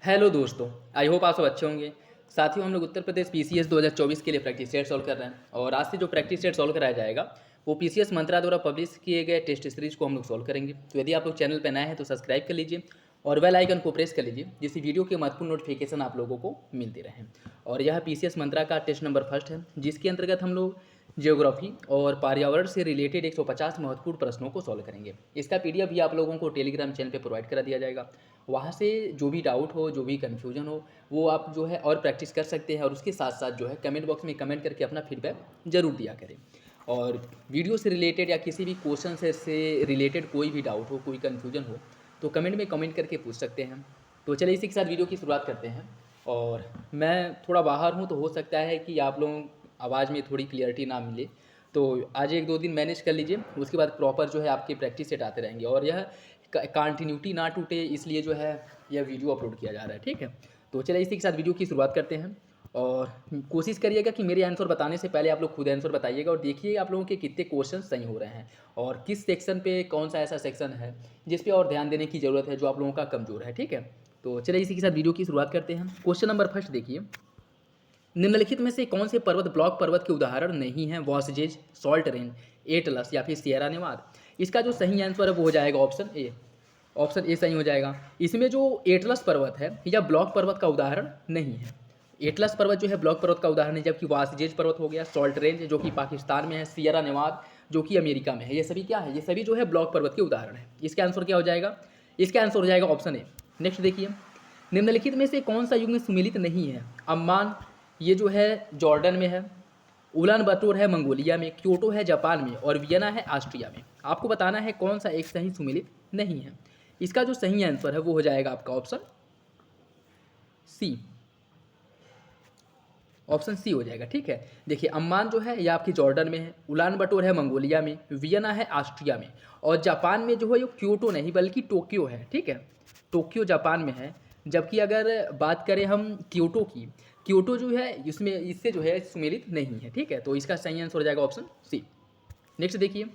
Hello दोस्तों, I hope आप सब अच्छे होंगे। साथियों, हम लोग उत्तर प्रदेश पीसीएस 2024 के लिए प्रैक्टिस सेट सॉल्व कर रहे हैं और आज से जो प्रैक्टिस सेट सॉल्व कराया जाएगा वो पीसीएस मंत्रा द्वारा पब्लिश किए गए टेस्ट सीरीज को हम लोग सॉल्व करेंगे। तो यदि आप लोग चैनल पर नए हैं तो सब्सक्राइब कर लीजिए और बेल आइकन को प्रेस कर लीजिए जिससे वीडियो के महत्वपूर्ण नोटिफिकेशन आप लोगों को मिलते रहें। और यह पीसीएस मंत्रा का टेस्ट नंबर फर्स्ट है जिसके अंतर्गत हम लोग ज्योग्राफी और पर्यावरण से रिलेटेड 150 महत्वपूर्ण प्रश्नों को सॉल्व करेंगे। इसका पीडीएफ भी आप लोगों को टेलीग्राम चैनल पे प्रोवाइड करा दिया जाएगा। वहाँ से जो भी डाउट हो, जो भी कन्फ्यूजन हो, वो आप जो है और प्रैक्टिस कर सकते हैं और उसके साथ साथ जो है कमेंट बॉक्स में कमेंट करके अपना फीडबैक ज़रूर दिया करें। और वीडियो से रिलेटेड या किसी भी क्वेश्चन से रिलेटेड कोई भी डाउट हो, कोई कन्फ्यूजन हो तो कमेंट में कमेंट करके पूछ सकते हैं। तो चलिए इसी के साथ वीडियो की शुरुआत करते हैं। और मैं थोड़ा बाहर हूँ तो हो सकता है कि आप लोगों आवाज़ में थोड़ी क्लियरिटी ना मिले, तो आज एक दो दिन मैनेज कर लीजिए। उसके बाद प्रॉपर जो है आपके प्रैक्टिस सेट आते रहेंगे और यह कंटिन्यूटी ना टूटे इसलिए जो है यह वीडियो अपलोड किया जा रहा है। ठीक है, तो चलिए इसी के साथ वीडियो की शुरुआत करते हैं। और कोशिश करिएगा कि मेरे आंसर बताने से पहले आप लोग खुद आंसर बताइएगा और देखिए आप लोगों के कितने क्वेश्चन सही हो रहे हैं और किस सेक्शन पे कौन सा ऐसा सेक्शन है जिस पे और ध्यान देने की ज़रूरत है जो आप लोगों का कमज़ोर है। ठीक है, तो चलिए इसी के साथ वीडियो की शुरुआत करते हैं। क्वेश्चन नंबर फर्स्ट देखिए, निम्नलिखित में से कौन से पर्वत ब्लॉक पर्वत के उदाहरण नहीं है? वॉसजेज, सॉल्ट रेन, एटलस या फिर सियरा नेवाद। इसका जो सही आंसर है वो हो जाएगा ऑप्शन ए। ऑप्शन ए सही हो जाएगा। इसमें जो एटलस पर्वत है यह ब्लॉक पर्वत का उदाहरण नहीं है। एटलस पर्वत जो है ब्लॉक पर्वत का उदाहरण है, जबकि वासजेज पर्वत हो गया, सॉल्ट रेंज जो कि पाकिस्तान में है, सियरा नेवाद जो कि अमेरिका में है, ये सभी क्या है? ये सभी जो है ब्लॉक पर्वत के उदाहरण है। इसका आंसर क्या हो जाएगा? इसका आंसर हो जाएगा ऑप्शन ए। नेक्स्ट देखिए, निम्नलिखित में से कौन सा युग में सुमेलित नहीं है? अम्मान ये जो है जॉर्डन में है, उलान बटोर है मंगोलिया में, क्योटो है जापान में और वियना है ऑस्ट्रिया में। आपको बताना है कौन सा एक सही सुमेलित नहीं है। इसका जो सही आंसर है वो हो जाएगा आपका ऑप्शन सी। ऑप्शन सी हो जाएगा। ठीक है, देखिए अम्मान जो है ये आपकी जॉर्डन में है, उलान बटोर है मंगोलिया में, वियना है ऑस्ट्रिया में और जापान में जो है ये क्योटो नहीं बल्कि टोक्यो है। ठीक है, टोक्यो जापान में है। जबकि अगर बात करें हम क्योटो की, क्योटो जो है इसमें इससे जो है सुमेलित नहीं है। ठीक है, तो इसका सही आंसर हो जाएगा ऑप्शन सी। नेक्स्ट देखिए,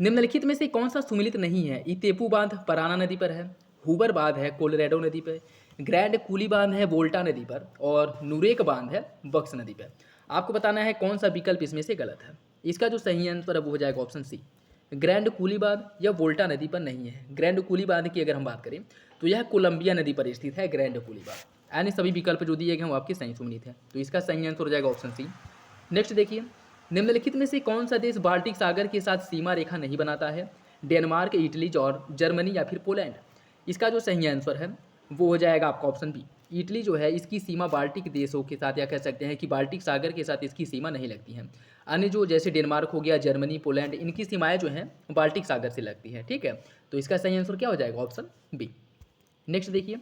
निम्नलिखित में से कौन सा सुमेलित नहीं है? इतेपू बांध पराना नदी पर है, हुबर बांध है कोलोराडो नदी पर, ग्रैंड कूली बांध है वोल्टा नदी पर और नुरेक बांध है बक्स नदी पर। आपको बताना है कौन सा विकल्प इसमें से गलत है। इसका जो सही आंसर है वो हो जाएगा ऑप्शन सी। ग्रैंड कूली बांध या वोल्टा नदी पर नहीं है। ग्रैंड कूली बांध की अगर हम बात करें तो यह कोलंबिया नदी पर स्थित है ग्रैंड कूली बांध। यानी सभी विकल्प जो दिए गए हैं वो आपके सही सुमेलित है, तो इसका सही आंसर हो जाएगा ऑप्शन सी। नेक्स्ट देखिए, निम्नलिखित में से कौन सा देश बाल्टिक सागर के साथ सीमा रेखा नहीं बनाता है? डेनमार्क, इटली और जर्मनी या फिर पोलैंड। इसका जो सही आंसर है वो हो जाएगा आपका ऑप्शन बी। इटली जो है इसकी सीमा बाल्टिक देशों के साथ या कह सकते हैं कि बाल्टिक सागर के साथ इसकी सीमा नहीं लगती है। अन्य जो जैसे डेनमार्क हो गया, जर्मनी, पोलैंड, इनकी सीमाएं जो हैं बाल्टिक सागर से लगती है। ठीक है, तो इसका सही आंसर क्या हो जाएगा? Option B. नेक्स्ट देखिए,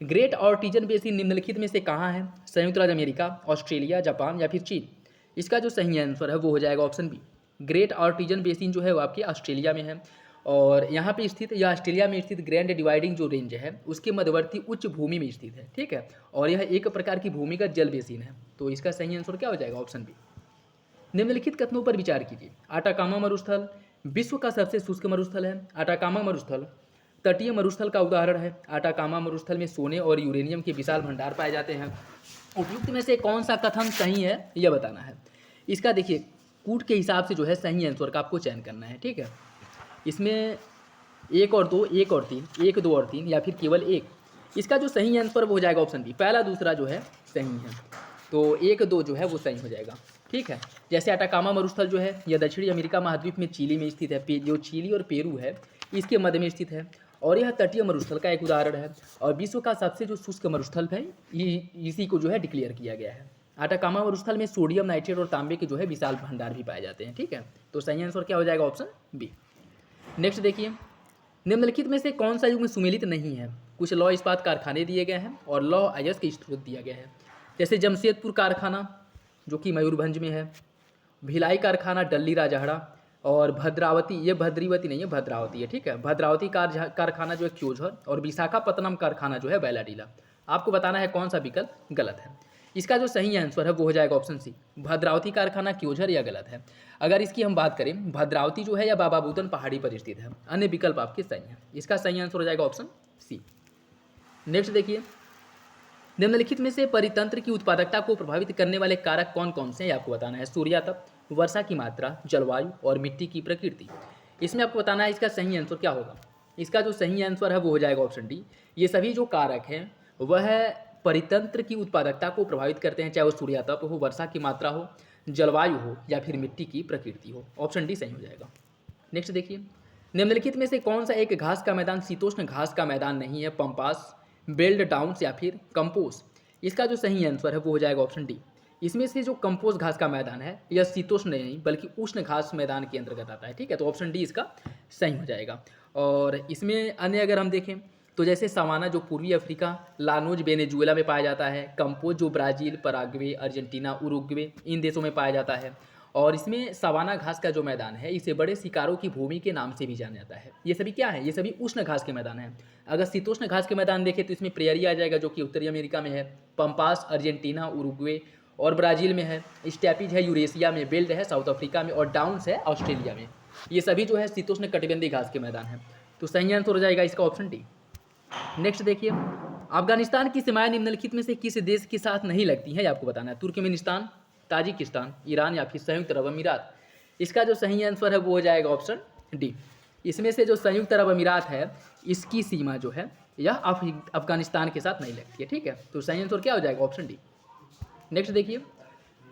ग्रेट ऑर्टिजन बेसिन निम्नलिखित में से कहाँ है? संयुक्त राज्य अमेरिका, ऑस्ट्रेलिया, जापान या फिर चीन। इसका जो सही आंसर है वो हो जाएगा option B. Great Artesian Basin जो है वो आपके ऑस्ट्रेलिया में है और यहाँ पे स्थित या ऑस्ट्रेलिया में स्थित ग्रैंड डिवाइडिंग जो रेंज है उसके मध्यवर्ती उच्च भूमि में स्थित है। ठीक है, और यह एक प्रकार की भूमिगत जल बेसिन है, तो इसका सही आंसर क्या हो जाएगा? Option B. निम्नलिखित कथनों पर विचार कीजिए। आटाकामा मरुस्थल विश्व का सबसे शुष्क मरुस्थल है। आटाकामा मरुस्थल तटीय मरुस्थल का उदाहरण है। आटाकामा मरुस्थल में सोने और यूरेनियम के विशाल भंडार पाए जाते हैं। उपयुक्त में से कौन सा कथन सही है यह बताना है। इसका देखिए कूट के हिसाब से जो है सही आंसर का आपको चयन करना है। ठीक है, इसमें एक और दो, एक और तीन, एक दो और तीन या फिर केवल एक। इसका जो सही आंसर वो हो जाएगा ऑप्शन बी। पहला दूसरा जो है सही है, तो एक दो जो है वो सही हो जाएगा। ठीक है, जैसे अटाकामा मरुस्थल जो है यह दक्षिणी अमेरिका महाद्वीप में चिली में स्थित है। जो चिली और पेरू है इसके मध्य में स्थित है और यह तटीय मरुस्थल का एक उदाहरण है और विश्व का सबसे जो शुष्क मरुस्थल है इसी को जो है डिक्लेयर किया गया है। आटाकामा मरुस्थल में सोडियम नाइट्रेट और तांबे के जो है विशाल भंडार भी पाए जाते हैं। ठीक है, तो सही आंसर क्या हो जाएगा? Option B. नेक्स्ट देखिए, निम्नलिखित में से कौन सा युग में सुमेलित नहीं है? कुछ लौह इस्पात कारखाने दिए गए हैं और लौह अयस्क के स्रोत दिया गया है। जैसे जमशेदपुर कारखाना जो कि मयूरभंज में है, भिलाई कारखाना डल्ली राजहड़ा और भद्रावती, ये भद्रीवती नहीं है भद्रावती है। ठीक है, भद्रावती कारखाना जो है क्योझर और विशाखापत्तनम कारखाना जो है बैलाडीला। आपको बताना है कौन सा विकल्प गलत है। इसका जो सही आंसर है वो हो जाएगा ऑप्शन सी। भद्रावती कारखाना क्योझर या गलत है। अगर इसकी हम बात करें भद्रावती जो है या बाबा बुदन पहाड़ी पर स्थित है। अन्य विकल्प आपके सही है। इसका सही आंसर हो जाएगा ऑप्शन सी। नेक्स्ट देखिए, निम्नलिखित में से परितंत्र की उत्पादकता को प्रभावित करने वाले कारक कौन कौन से हैं, ये आपको बताना है। सूर्यातप, वर्षा की मात्रा, जलवायु और मिट्टी की प्रकृति। इसमें आपको बताना है इसका सही आंसर क्या होगा। इसका जो सही आंसर है वो हो जाएगा ऑप्शन डी। ये सभी जो कारक हैं वह परितंत्र की उत्पादकता को प्रभावित करते हैं, चाहे वो सूर्यातप हो, वर्षा की मात्रा हो, जलवायु हो या फिर मिट्टी की प्रकृति हो। ऑप्शन डी सही हो जाएगा। नेक्स्ट देखिए, निम्नलिखित में से कौन सा एक घास का मैदान शीतोष्ण घास का मैदान नहीं है। पंपास, बेल्ट डाउन्स या फिर कंपोज। इसका जो सही आंसर है वो हो जाएगा ऑप्शन डी। इसमें से जो कंपोज घास का मैदान है यह शीतोष्ण नहीं बल्कि उष्ण घास मैदान के अंतर्गत आता है। ठीक है, तो ऑप्शन डी इसका सही हो जाएगा। और इसमें अन्य अगर हम देखें तो जैसे सवाना जो पूर्वी अफ्रीका, लानोज वेनेजुएला में पाया जाता है, कंपोज जो ब्राज़ील, पराग्वे, अर्जेंटीना, उरुग्वे इन देशों में पाया जाता है। और इसमें सवाना घास का जो मैदान है इसे बड़े शिकारों की भूमि के नाम से भी जाना जाता है। ये सभी क्या है, ये सभी उष्ण घास के मैदान हैं। अगर शीतोष्ण घास के मैदान देखें तो इसमें प्रेयरी आ जाएगा जो कि उत्तरी अमेरिका में है, पंपास अर्जेंटीना, उरुग्वे और ब्राज़ील में है, स्टेपीज है यूरेशिया में, बेल्ट है साउथ अफ्रीका में और डाउन्स है ऑस्ट्रेलिया में। ये सभी जो है शीतोष्ण कटिबंधीय घास के मैदान हैं। तो सही आंसर हो जाएगा इसका ऑप्शन डी। नेक्स्ट देखिए, अफगानिस्तान की सीमाएं निम्नलिखित में से किस देश के साथ नहीं लगती हैं, ये आपको बताना है। तुर्कमेनिस्तान, ताजिकिस्तान, ईरान या फिर संयुक्त अरब अमीरात। इसका जो सही आंसर है वो हो जाएगा ऑप्शन डी। इसमें से जो संयुक्त अरब अमीरात है इसकी सीमा जो है यह अफगानिस्तान के साथ नहीं लगती है। ठीक है, तो सही आंसर क्या हो जाएगा ऑप्शन डी। नेक्स्ट देखिए,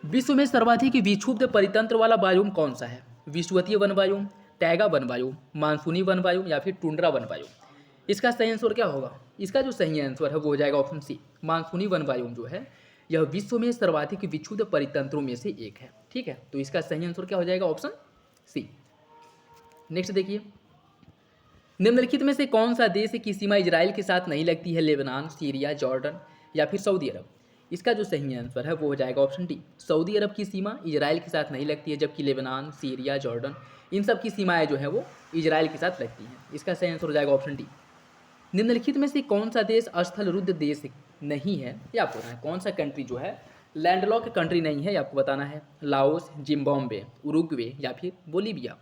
विश्व में सर्वाधिक विक्षुब्ध परितंत्र वाला वायुम कौन सा है। विषुवतीय वन वायुम, टैगा वन वायुम, मानसूनी वन वायुम या फिर टुंड्रा वन वायुम। इसका सही आंसर क्या होगा। इसका जो सही आंसर है वो हो जाएगा ऑप्शन सी। मानसूनी वन वायुम जो है यह विश्व में सर्वाधिक विक्षुब्ध परितंत्रों में से एक है। ठीक है, तो इसका सही आंसर क्या हो जाएगा ऑप्शन सी। नेक्स्ट देखिए, निम्नलिखित में से कौन सा देश की सीमा इजराइल के साथ नहीं लगती है। लेबनान, सीरिया, जॉर्डन या फिर सऊदी अरब। इसका जो सही आंसर है वो हो जाएगा ऑप्शन डी। सऊदी अरब की सीमा इजराइल के साथ नहीं लगती है, जबकि लेबनान, सीरिया, जॉर्डन इन सब की सीमाएं जो है वो इजराइल के साथ लगती हैं। इसका सही आंसर हो जाएगा ऑप्शन डी। निम्नलिखित में से कौन सा देश स्थलरुद्ध देश नहीं है, ये आपको बताना है। कौन सा कंट्री जो है लैंडलॉक कंट्री नहीं है, ये आपको बताना है। लाओस, जिम्बाब्वे, उरुग्वे या फिर बोलीविया।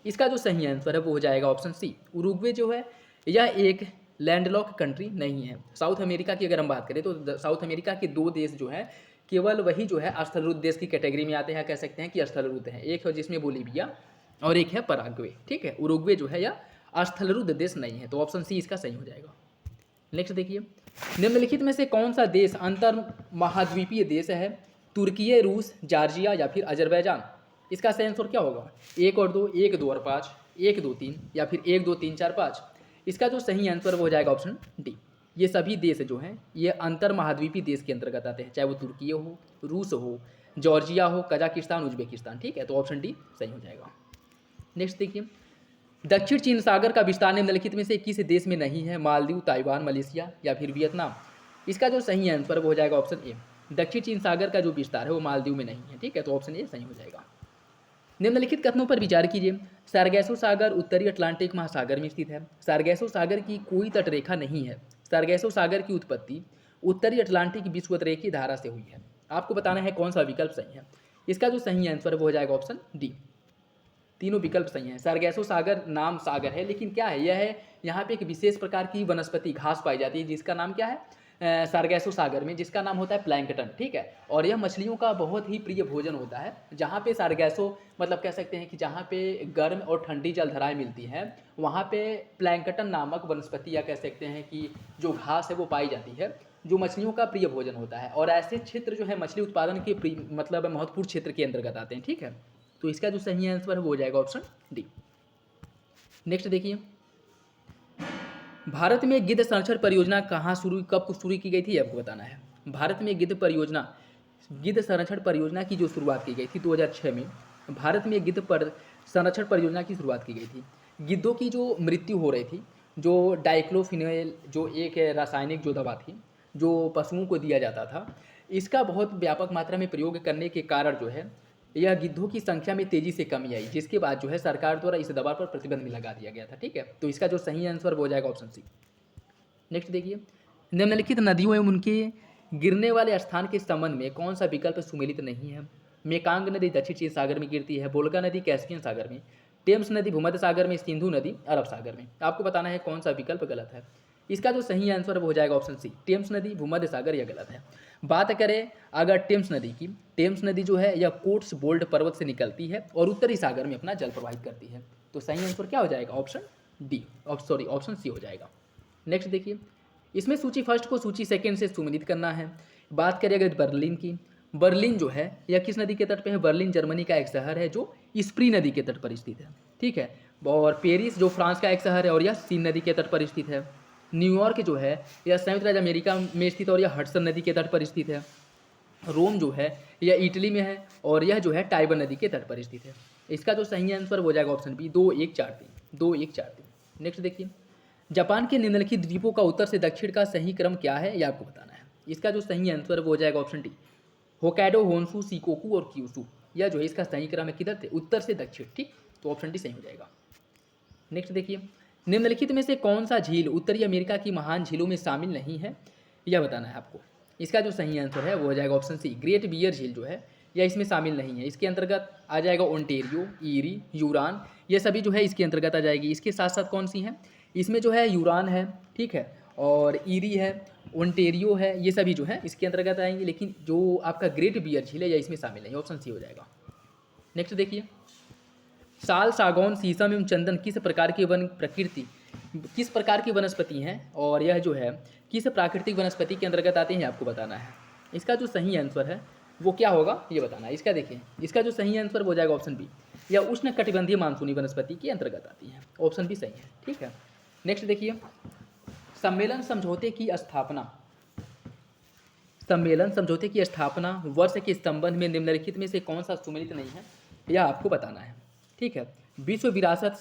इसका जो सही आंसर है वो हो जाएगा ऑप्शन सी। उरुग्वे जो है यह एक लैंडलॉक कंट्री नहीं है। साउथ अमेरिका की अगर हम बात करें तो साउथ अमेरिका के दो देश जो है केवल वही जो है स्थलरुद्ध देश की कैटेगरी में आते हैं, कह सकते हैं कि स्थलरुद्ध है। एक है जिसमें बोलीविया और एक है पराग्वे। ठीक है, उरुग्वे जो है यह स्थलरुद्ध देश नहीं है, तो ऑप्शन सी इसका सही हो जाएगा। नेक्स्ट देखिए, निम्नलिखित में से कौन सा देश अंतर महाद्वीपीय देश है। तुर्की, रूस, जॉर्जिया या फिर अजरबैजान। इसका सही आंसर क्या होगा। 1 और 2, 1, 2 और 5, 1, 2, 3 या फिर 1, 2, 3, 4, 5। इसका जो सही आंसर वो हो जाएगा ऑप्शन डी। ये सभी देश जो हैं ये अंतर महाद्वीपीय देश के अंतर्गत आते हैं, चाहे वो तुर्की हो, रूस हो, जॉर्जिया हो, कजाकिस्तान, उज्बेकिस्तान। ठीक है, तो ऑप्शन डी सही हो जाएगा। नेक्स्ट देखिए, दक्षिण चीन सागर का विस्तार निम्नलिखित में से किस देश में नहीं है। मालदीव, ताइवान, मलेशिया या फिर वियतनाम। इसका जो सही आंसर वो हो जाएगा ऑप्शन ए। दक्षिण चीन सागर का जो विस्तार है वो मालदीव में नहीं है। ठीक है, तो ऑप्शन ए सही हो जाएगा। निम्नलिखित कथनों पर विचार कीजिए। सारगैसो सागर उत्तरी अटलांटिक महासागर में स्थित है। सारगैसो सागर की कोई तटरेखा नहीं है। सारगैसो सागर की उत्पत्ति उत्तरी अटलांटिक विषुवतरेखीय धारा से हुई है। आपको बताना है कौन सा विकल्प सही है। इसका जो सही आंसर वो हो जाएगा ऑप्शन डी। तीनों विकल्प सही हैं। सारगैसो सागर नाम सागर है, लेकिन क्या है, यह है यहाँ पे एक विशेष प्रकार की वनस्पति घास पाई जाती है जिसका नाम क्या है सारगैसो सागर में, जिसका नाम होता है प्लैंकटन। ठीक है, और यह मछलियों का बहुत ही प्रिय भोजन होता है। जहाँ पे सारगैसो मतलब कह सकते हैं कि जहाँ पे गर्म और ठंडी जलधाराएं मिलती हैं वहाँ पे प्लैंकटन नामक वनस्पति या कह सकते हैं कि जो घास है वो पाई जाती है, जो मछलियों का प्रिय भोजन होता है। और ऐसे क्षेत्र जो है मछली उत्पादन के मतलब महत्वपूर्ण क्षेत्र के अंतर्गत आते हैं। ठीक है, तो इसका जो सही आंसर है वो हो जाएगा ऑप्शन डी। नेक्स्ट देखिए, भारत में गिद्ध संरक्षण परियोजना कब शुरू की गई थी, आपको बताना है। भारत में गिद्ध संरक्षण परियोजना की जो शुरुआत की गई थी 2006 में भारत में संरक्षण परियोजना की शुरुआत की गई थी। गिद्धों की जो मृत्यु हो रही थी, जो डाइक्लोफिनेल जो एक रासायनिक जो दवा थी जो पशुओं को दिया जाता था, इसका बहुत व्यापक मात्रा में प्रयोग करने के कारण जो है यह गिद्धों की संख्या में तेजी से कमी आई, जिसके बाद जो है सरकार द्वारा इस दवा पर प्रतिबंध भी लगा दिया गया था। ठीक है, तो इसका जो सही आंसर वो हो जाएगा ऑप्शन सी। नेक्स्ट देखिए, निम्नलिखित नदियों एवं उनके गिरने वाले स्थान के संबंध में कौन सा विकल्प सुमेलित नहीं है। मेकांग नदी दक्षिण चीन सागर में गिरती है, वोल्गा नदी कैस्पियन सागर में, टेम्स नदी भूमध्य सागर में, सिंधु नदी अरब सागर में। आपको बताना है कौन सा विकल्प गलत है। इसका जो सही आंसर वो हो जाएगा ऑप्शन सी, टेम्स नदी भूमध्य सागर, यह गलत है। बात करें अगर टेम्स नदी की, टेम्स नदी जो है यह कोट्स बोल्ड पर्वत से निकलती है और उत्तरी सागर में अपना जल प्रवाहित करती है। तो सही आंसर क्या हो जाएगा, option D, sorry option C हो जाएगा। नेक्स्ट देखिए, इसमें सूची फर्स्ट को सूची सेकंड से सम्मिलित करना है। बात करें अगर बर्लिन की, बर्लिन जो है यह किस नदी के तट पे है, बर्लिन जर्मनी का एक शहर है जो स्प्री नदी के तट पर स्थित है, ठीक है। और पेरिस जो फ्रांस का एक शहर है और यह सीन नदी के तट पर स्थित है। न्यूयॉर्क जो है यह संयुक्त राज्य अमेरिका में स्थित और यह हडसन नदी के तट पर स्थित है। रोम जो है यह इटली में है और यह जो है टाइबर नदी के तट पर स्थित है। इसका जो सही आंसर हो जाएगा ऑप्शन बी, 2-1-4-3, 2-1-4-3। नेक्स्ट देखिए, जापान के निम्नलिखित द्वीपों का उत्तर से दक्षिण का सही क्रम क्या है, यह आपको बताना है। इसका जो सही आंसर वो हो जाएगा option D, Hokkaido, Honshu, Shikoku और क्यूशू, यह जो है इसका सही क्रम है किधर से, उत्तर से दक्षिण, ठीक। तो ऑप्शन डी सही हो जाएगा। नेक्स्ट देखिए, निम्नलिखित में से कौन सा झील उत्तरी अमेरिका की महान झीलों में शामिल नहीं है, यह बताना है आपको। इसका जो सही आंसर है वो हो जाएगा ऑप्शन सी, ग्रेट बियर झील जो है यह इसमें शामिल नहीं है। इसके अंतर्गत आ जाएगा ओंटेरियो, ईरी, यूरान, ये सभी जो है इसके अंतर्गत आ जाएगी। इसके साथ साथ कौन सी हैं, इसमें जो है यूरान है, ठीक है, और ईरी है, ओंटेरियो है, ये सभी जो है इसके अंतर्गत आएंगे। लेकिन जो आपका ग्रेट बियर झील है यह इसमें शामिल नहीं, ऑप्शन सी हो जाएगा। नेक्स्ट देखिए, साल, सागौन, शीशम एवं चंदन किस प्रकार की वनस्पति हैं और यह जो है किस प्राकृतिक वनस्पति के अंतर्गत आते हैं, आपको बताना है। इसका जो सही आंसर है वो क्या होगा ये बताना है। इसका देखिए, इसका जो सही आंसर हो जाएगा ऑप्शन बी, यह उष्ण कटिबंधीय मानसूनी वनस्पति के अंतर्गत आती है, ऑप्शन बी सही है, ठीक है। नेक्स्ट देखिए, सम्मेलन समझौते की स्थापना वर्ष के संबंध में निम्नलिखित में से कौन सा सुमेलित नहीं है, यह आपको बताना है, ठीक है। विश्व विरासत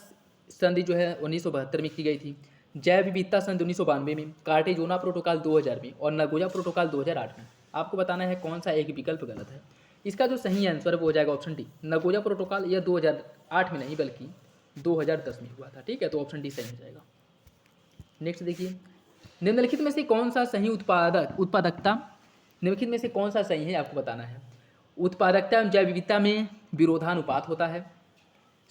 संधि जो है 1972 में की गई थी, जैव विविधता संधि 1992 में, कार्टेजोना प्रोटोकॉल 2000 में और नगोया प्रोटोकॉल 2008 में। आपको बताना है कौन सा एक विकल्प गलत है। इसका जो सही आंसर वो हो जाएगा ऑप्शन डी, नगोया प्रोटोकॉल यह 2008 में नहीं बल्कि 2010 में हुआ था, ठीक है। तो ऑप्शन डी सही हो जाएगा। नेक्स्ट देखिए, निम्नलिखित में से कौन सा सही निम्नलिखित में से कौन सा सही है आपको बताना है। उत्पादकता एवं जैव विविधता में विरोधानुपात होता है।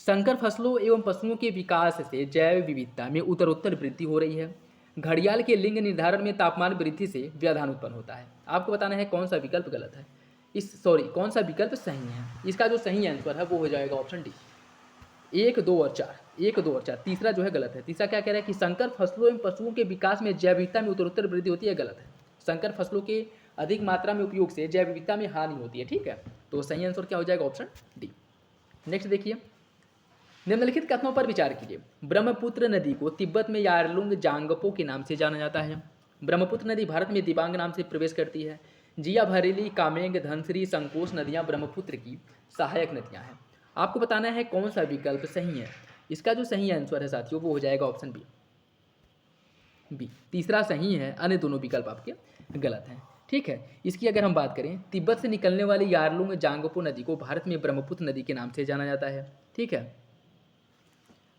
संकर फसलों एवं पशुओं के विकास से जैव विविधता में उत्तरोत्तर वृद्धि हो रही है। घड़ियाल के लिंग निर्धारण में तापमान वृद्धि से व्यवधान उत्पन्न होता है। आपको बताना है कौन सा विकल्प गलत है, कौन सा विकल्प सही है। इसका जो सही आंसर है वो हो जाएगा ऑप्शन डी, 1, 2 और 4, 1, 2 और 4। तीसरा जो है गलत है। तीसरा क्या कह रहा है कि संकर फसलों एवं पशुओं के विकास में जैव विविधता में उत्तरोत्तर वृद्धि होती है, गलत है। संकर फसलों के अधिक मात्रा में उपयोग से जैव विविधता में हानि होती है, ठीक है। तो सही आंसर क्या हो जाएगा, ऑप्शन डी। नेक्स्ट देखिए, निम्नलिखित कथनों पर विचार कीजिए। ब्रह्मपुत्र नदी को तिब्बत में यारलुंग जांगपो के नाम से जाना जाता है। ब्रह्मपुत्र नदी भारत में दिबांग नाम से प्रवेश करती है। जिया भरेली, कामेंग, धनसिरी, संकोच नदियाँ ब्रह्मपुत्र की सहायक नदियाँ हैं। आपको बताना है कौन सा विकल्प सही है। इसका जो सही आंसर है साथियों वो हो जाएगा ऑप्शन बी। तीसरा सही है, अन्य दोनों विकल्प आपके गलत हैं, ठीक है। इसकी अगर हम बात करें, तिब्बत से निकलने वाली यारलुंग जांगपो नदी को भारत में ब्रह्मपुत्र नदी के नाम से जाना जाता है, ठीक है।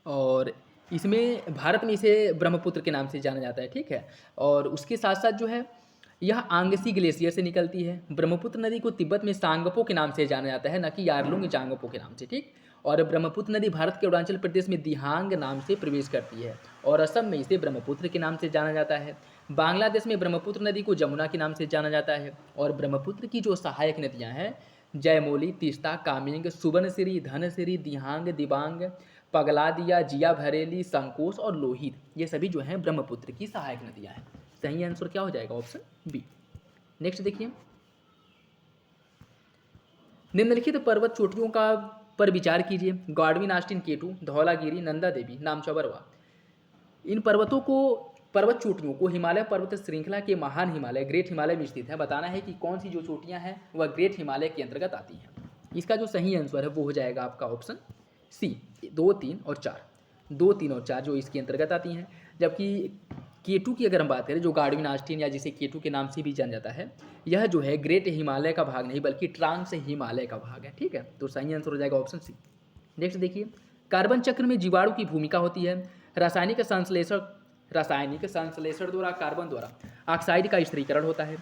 और इसमें भारत में इसे ब्रह्मपुत्र के नाम से जाना जाता है, ठीक है। और उसके साथ साथ जो है यह आंगसी ग्लेशियर से निकलती है। ब्रह्मपुत्र नदी को तिब्बत में सांगपो के नाम से जाना जाता है, न कि यारलुंग जांगपो के नाम से, ठीक। और ब्रह्मपुत्र नदी भारत के अरुणाचल प्रदेश में दिहांग नाम से प्रवेश करती है और असम में इसे ब्रह्मपुत्र के नाम से जाना जाता है। बांग्लादेश में ब्रह्मपुत्र नदी को जमुना के नाम से जाना जाता है। और ब्रह्मपुत्र की जो सहायक नदियाँ हैं जयमोली, तीस्ता, कामेंग, सुबनसिरी, धनसिरी, दिहांग, दिबांग, पगलादिया, जिया भरेली, संकोच और लोहित, ये सभी जो हैं ब्रह्मपुत्र की सहायक नदियाँ हैं। सही आंसर क्या हो जाएगा, ऑप्शन बी। नेक्स्ट देखिए, निम्नलिखित पर्वत चोटियों का पर विचार कीजिए। गाडविन आस्टिन केटू, धौलागिरी, नंदा देवी, नामचबरवा। इन पर्वत चोटियों को हिमालय पर्वत श्रृंखला के महान हिमालय ग्रेट हिमालय में स्थित है। बताना है कि कौन सी जो चोटियां हैं वह ग्रेट हिमालय के अंतर्गत आती हैं। इसका जो सही आंसर है वो हो जाएगा आपका ऑप्शन सी, 2, 3 और 4। 2, 3 और 4 जो इसके अंतर्गत आती हैं। जबकि केटू की अगर हम बात करें, जो गाडविन आस्टिन या जिसे केटू के नाम से भी जाना जाता है, यह जो है ग्रेट हिमालय का भाग नहीं बल्कि ट्रांस हिमालय का भाग है, ठीक है। तो सही आंसर हो जाएगा ऑप्शन सी। नेक्स्ट देखिए, कार्बन चक्र में जीवाणु की भूमिका होती है। रासायनिक संश्लेषण द्वारा कार्बन द्वारा ऑक्साइड का स्थिरीकरण होता है।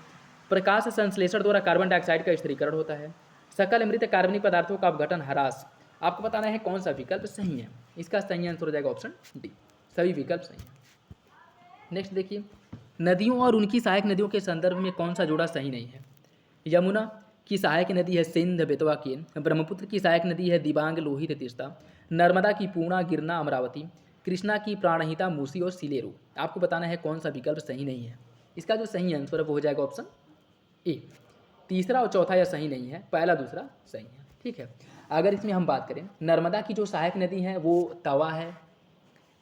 प्रकाश संश्लेषण द्वारा कार्बन डाइऑक्साइड का स्थिरीकरण होता है। सकल मृत कार्बनिक पदार्थों का अपघटन, ह्रास। आपको बताना है कौन सा विकल्प सही है। इसका सही आंसर हो जाएगा ऑप्शन डी, सभी विकल्प सही है। नेक्स्ट देखिए, नदियों और उनकी सहायक नदियों के संदर्भ में कौन सा जोड़ा सही नहीं है? यमुना की सहायक नदी है सिंध बेतवा केन, ब्रह्मपुत्र की सहायक नदी है दिबांग लोहित तीस्ता, नर्मदा की पूर्णा गिरना अमरावती, कृष्णा की प्राणहिता मूसी और सिलेरू। आपको बताना है कौन सा विकल्प सही नहीं है। इसका जो सही आंसर है वो हो जाएगा ऑप्शन ए। तीसरा और चौथा यह सही नहीं है, पहला दूसरा सही है। ठीक है, अगर इसमें हम बात करें, नर्मदा की जो सहायक नदी है वो तवा है,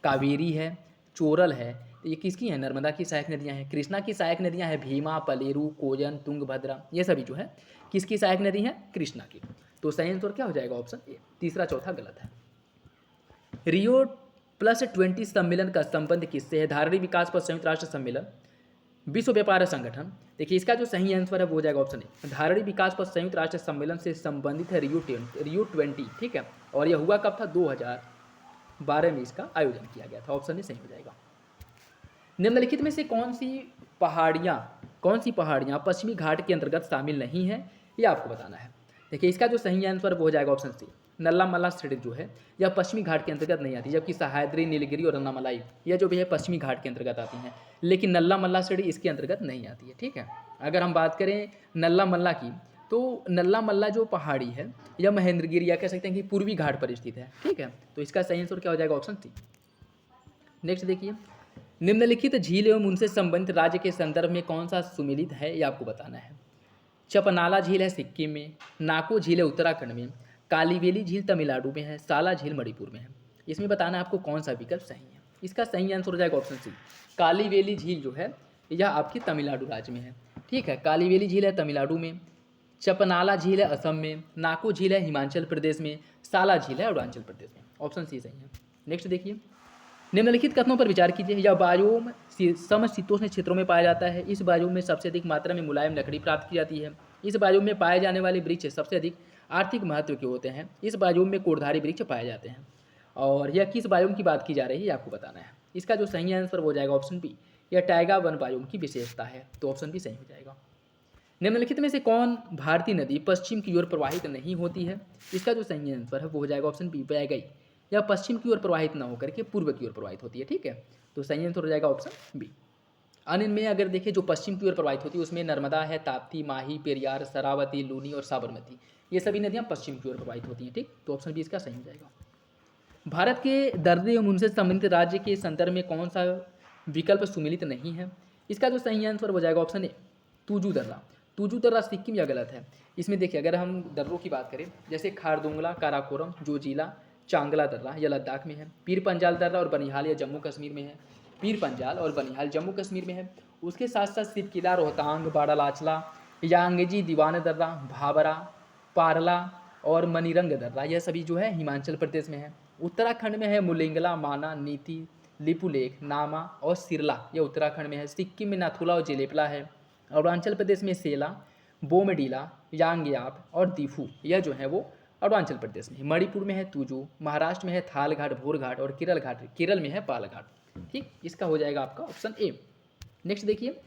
कावेरी है, चोरल है। तो ये किसकी है? नर्मदा की सहायक नदियाँ हैं। कृष्णा की सहायक नदियाँ हैं भीमा, पलेरू, कोजन, तुंगभद्रा। ये सभी जो है किसकी सहायक नदी हैं? कृष्णा की। तो सही आंसर क्या हो जाएगा? Option A. तीसरा चौथा गलत है। रियो +20 सम्मेलन का संबंध किससे है? धारणीय विकास पर संयुक्त राष्ट्र सम्मेलन, विश्व व्यापार संगठन। देखिए इसका जो सही आंसर है वो हो जाएगा ऑप्शन ए। धारणीय विकास पर संयुक्त राष्ट्र सम्मेलन से संबंधित है रियो 20। ठीक है, और यह हुआ कब था? 2012 में इसका आयोजन किया गया था। ऑप्शन ए सही हो जाएगा। निम्नलिखित में से कौन सी पहाड़ियाँ पश्चिमी घाट के अंतर्गत शामिल नहीं है, ये आपको बताना है। देखिए इसका जो सही आंसर वो हो जाएगा ऑप्शन सी। नल्ला मल्ला श्रेणी जो है यह पश्चिमी घाट के अंतर्गत नहीं आती, जबकि सह्याद्री, नीलगिरी और रन्नामलाई यह जो भी है पश्चिमी घाट के अंतर्गत आती हैं, लेकिन नल्ला मल्ला श्रेणी इसके अंतर्गत नहीं आती है। ठीक है, अगर हम बात करें नल्ला मल्ला की, तो नल्ला मल्ला जो पहाड़ी है यह महेंद्रगिरी या कह सकते हैं कि पूर्वी घाट पर स्थित है। ठीक है, तो इसका सही आंसर क्या हो जाएगा? ऑप्शन सी। नेक्स्ट देखिए, निम्नलिखित झील एवं उनसे संबंधित राज्य के संदर्भ में कौन सा सुमेलित है, ये आपको बताना है। चपनाला झील है सिक्किम में, नाको झील है उत्तराखंड में, कालीवेली झील तमिलनाडु में है, साला झील मणिपुर में है। इसमें बताना है आपको कौन सा विकल्प सही है। इसका सही आंसर हो जाएगा ऑप्शन सी। कालीवेली झील जो है यह आपकी तमिलनाडु राज्य में है। ठीक है, कालीवेली झील है तमिलनाडु में, चपनाला झील है असम में, नाको झील है हिमाचल प्रदेश में, साला झील है अरुणाचल प्रदेश में। ऑप्शन सी सही है। नेक्स्ट देखिए, निम्नलिखित कथनों पर विचार कीजिए। यह बायोम समशीतोष्ण क्षेत्रों में पाया जाता है। इस बायोम में सबसे अधिक मात्रा में मुलायम लकड़ी प्राप्त की जाती है। इस बायोम में पाए जाने वाले वृक्ष सबसे अधिक आर्थिक महत्व के होते हैं। इस बायोम में कोढ़धारी वृक्ष पाए जाते हैं। और यह किस बायोम की बात की जा रही है आपको बताना है। इसका जो सही आंसर हो जाएगा ऑप्शन बी। यह टाइगा वन बायोम की विशेषता है, तो ऑप्शन बी सही हो जाएगा। निम्नलिखित में से कौन भारतीय नदी पश्चिम की ओर प्रवाहित नहीं होती है? इसका जो सही आंसर है वो हो जाएगा ऑप्शन बी, वैगई। यह पश्चिम की ओर प्रवाहित न होकर के पूर्व की ओर प्रवाहित होती है। ठीक है, तो सही आंसर हो जाएगा ऑप्शन बी। अन्य में अगर देखें जो पश्चिम की ओर प्रवाहित होती है उसमें नर्मदा है, ताप्ती, माही, पेरियार, शरावती, लूनी और साबरमती। ये सभी नदियाँ पश्चिम की ओर प्रवाहित होती हैं। ठीक, तो ऑप्शन बी इसका सही हो जाएगा। भारत के दर्रे एवं उनसे संबंधित राज्य के संदर्भ में कौन सा विकल्प सुमेलित नहीं है? इसका जो सही आंसर हो जाएगा ऑप्शन ए, तुजू दर्रा। तुजू दर्रा सिक्किम या गलत है। इसमें देखिए अगर हम दर्रों की बात करें, जैसे खारदुंगला, काराकोरम, जोजिला, चांगला दर्रा यह लद्दाख में है। पीर पंजाल दर्रा और बनिहाल यह जम्मू कश्मीर में है। पीर पंजाल और बनिहाल जम्मू कश्मीर में है। उसके साथ साथ सिपकिला, रोहतांग, बाड़ालाचला, यांगजी, दीवान दर्रा, भाबरा, पारला और मनीरंग दर्रा यह सभी जो है हिमाचल प्रदेश में है। उत्तराखंड में है मुलिंगला, माना, नीति, लिपुलेख, नामा और सिरला यह उत्तराखंड में है। सिक्किम में नाथुला और जेलेपला है। अरुणाचल प्रदेश में सेला, बोमडीला, यांगयाप और दीफू यह जो है वो अरुणाचल प्रदेश में। मणिपुर में है तुजू, महाराष्ट्र में है थाल घाट, भोर घाट और केरल में है पाल घाट। ठीक, इसका हो जाएगा आपका ऑप्शन ए। नेक्स्ट देखिए,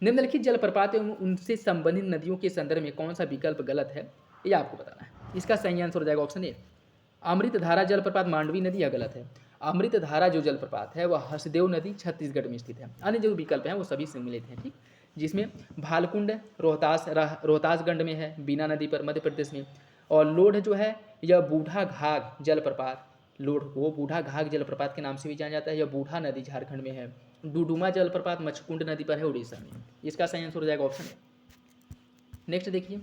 निम्नलिखित जलप्रपात एवं उनसे संबंधित नदियों के संदर्भ में कौन सा विकल्प गलत है, ये आपको बताना है। इसका सही आंसर हो जाएगा ऑप्शन ए। अमृतधारा जलप्रपात मांडवी नदी यह गलत है। अमृतधारा जो जलप्रपात है वह हसदेव नदी छत्तीसगढ़ में स्थित है। अन्य जो विकल्प हैं वो सभी सम्मिलित हैं। ठीक, जिसमें भालकुंड रोहतासगंड में है, बीना नदी पर मध्य प्रदेश में। और लोढ़ जो है यह बूढ़ा घाघ जलप्रपात, लोढ़ को बूढ़ा घाघ जलप्रपात के नाम से भी जाना जाता है। यह बूढ़ा नदी झारखंड में है। डुडुमा जलप्रपात मचकुंड नदी पर है उड़ीसा में। इसका सही आंसर हो जाएगा ऑप्शन ए। नेक्स्ट देखिए,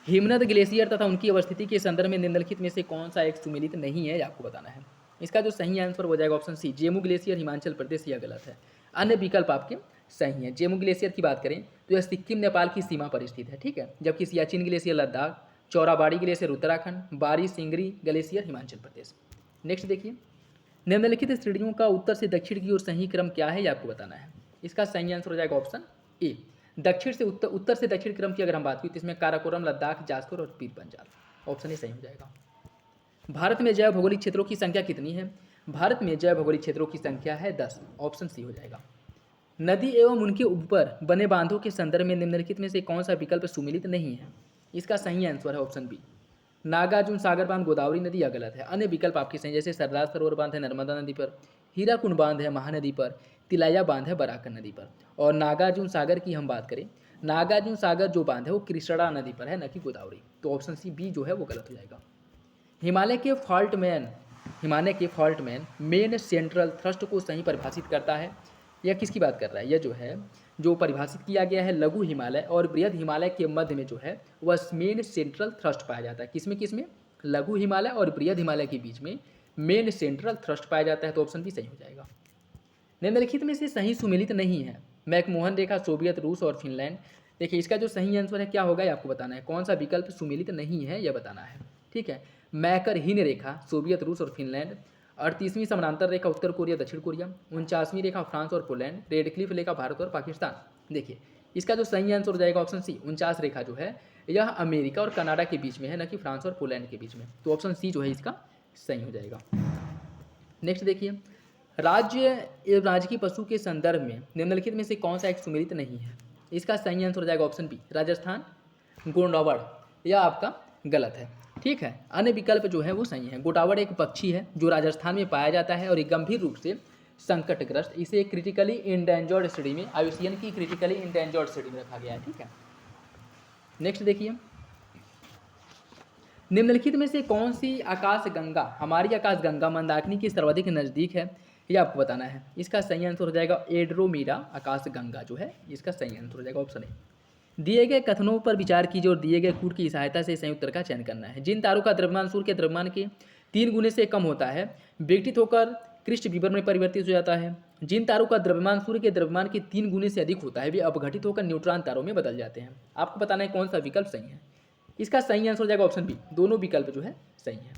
हिमनद ग्लेशियर तथा उनकी अवस्थिति के संदर्भ में निम्नलिखित में से कौन सा एक सुमेलित नहीं है, आपको बताना है। इसका जो सही आंसर हो जाएगा option C, Zemu glacier Himachal Pradesh यह गलत है। अन्य विकल्प आपके सही हैं। जेमू ग्लेशियर की बात करें तो यह सिक्किम नेपाल की सीमा पर स्थित है। ठीक है, जबकि सियाचिन ग्लेशियर लद्दाख, चौराबाड़ी ग्लेशियर उत्तराखंड, बारी सिंगरी ग्लेशियर हिमाचल प्रदेश। नेक्स्ट देखिए, निम्नलिखित श्रेणियों का उत्तर से दक्षिण की ओर सही क्रम क्या है, ये आपको बताना है। इसका सही आंसर हो जाएगा ऑप्शन ए। दक्षिण से उत्तर से दक्षिण क्रम की अगर हम बात करें तो इसमें काराकोरम, लद्दाख, जास्कर और पीर पंजाल। ऑप्शन ए सही हो जाएगा। भारत में जैव भौगोलिक क्षेत्रों की संख्या कितनी है? भारत में जैव भौगोलिक क्षेत्रों की संख्या है 10। ऑप्शन सी हो जाएगा। नदी एवं उनके ऊपर बने बांधों के संदर्भ में निम्नलिखित में से कौन सा विकल्प सुमेलित नहीं है? इसका सही आंसर है ऑप्शन बी। नागार्जुन सागर बांध गोदावरी नदी या गलत है। अन्य विकल्प आपके सही, जैसे सरदार सरोवर बांध है नर्मदा नदी पर, हीराकुंड बांध है महानदी पर, तिलाया बांध है बराकर नदी पर। और नागार्जुन सागर की हम बात करें, नागार्जुन सागर जो बांध है वो कृष्णा नदी पर है, न कि गोदावरी। तो ऑप्शन सी बी जो है वो गलत हो जाएगा। हिमालय के fault man main central thrust को सही परिभाषित करता है। यह किसकी बात कर रहा है? यह जो है जो परिभाषित किया गया है लघु हिमालय और बृहद हिमालय के मध्य में जो है वह मेन सेंट्रल थ्रस्ट पाया जाता है। किसमें? लघु हिमालय और बृहद हिमालय के बीच में मेन सेंट्रल थ्रस्ट पाया जाता है। तो ऑप्शन भी सही हो जाएगा। निम्नलिखित में से सही सुमेलित नहीं है। मैकमोहन रेखा, सोवियत, रूस और फिनलैंड। देखिए इसका जो सही आंसर है क्या होगा ये आपको बताना है। कौन सा विकल्प सुमेलित नहीं है यह बताना है, ठीक है। मैकरहीन रेखा, सोवियत, रूस और फिनलैंड। 38वीं समानांतर रेखा, उत्तर कोरिया, दक्षिण कोरिया। 49वीं रेखा, फ्रांस और पोलैंड। रेडक्लिफ रेखा, भारत और पाकिस्तान। देखिए इसका जो सही आंसर हो जाएगा ऑप्शन सी, 49 रेखा जो है यह अमेरिका और कनाडा के बीच में है, न कि फ्रांस और पोलैंड के बीच में। तो ऑप्शन सी जो है इसका सही हो जाएगा। नेक्स्ट देखिए, राज्य एवं राजकीय पशु के संदर्भ में निम्नलिखित में से कौन सा एक सुमेलित नहीं है? इसका सही आंसर हो जाएगा ऑप्शन बी, राजस्थान गोंडावड़। यह आपका गलत है, ठीक है। अन्य विकल्प जो है वो सही है। गोटावड़ एक पक्षी है जो राजस्थान में पाया जाता है और एक गंभीर रूप से संकटग्रस्त, इसे क्रिटिकली इंडेंजर्ड श्रेणी में, आईयूसीएन की क्रिटिकली इंडेंजर्ड श्रेणी में रखा गया है, ठीक है। नेक्स्ट देखिए, निम्नलिखित में से कौन सी आकाशगंगा, हमारी आकाशगंगा मंदाकिनी के सर्वाधिक नज़दीक है? यह आपको बताना है। इसका सही आंसर हो जाएगा एड्रोमेडा आकाशगंगा जो है इसका सही आंसर हो जाएगा ऑप्शन ए। दिए गए कथनों पर विचार कीजिए और दिए गए कूट की सहायता से सही उत्तर का चयन करना है। जिन तारों का द्रव्यमान सूर्य के द्रव्यमान के 3 गुने से कम होता है विघटित होकर कृष्ण विवर में परिवर्तित हो जाता है। जिन तारों का द्रव्यमान सूर्य के द्रव्यमान के 3 गुने से अधिक होता है वे अपघटित होकर न्यूट्रॉन तारों में बदल जाते हैं। आपको बताना है कौन सा विकल्प सही है। इसका सही आंसर हो जाएगा ऑप्शन बी, दोनों विकल्प जो है सही है।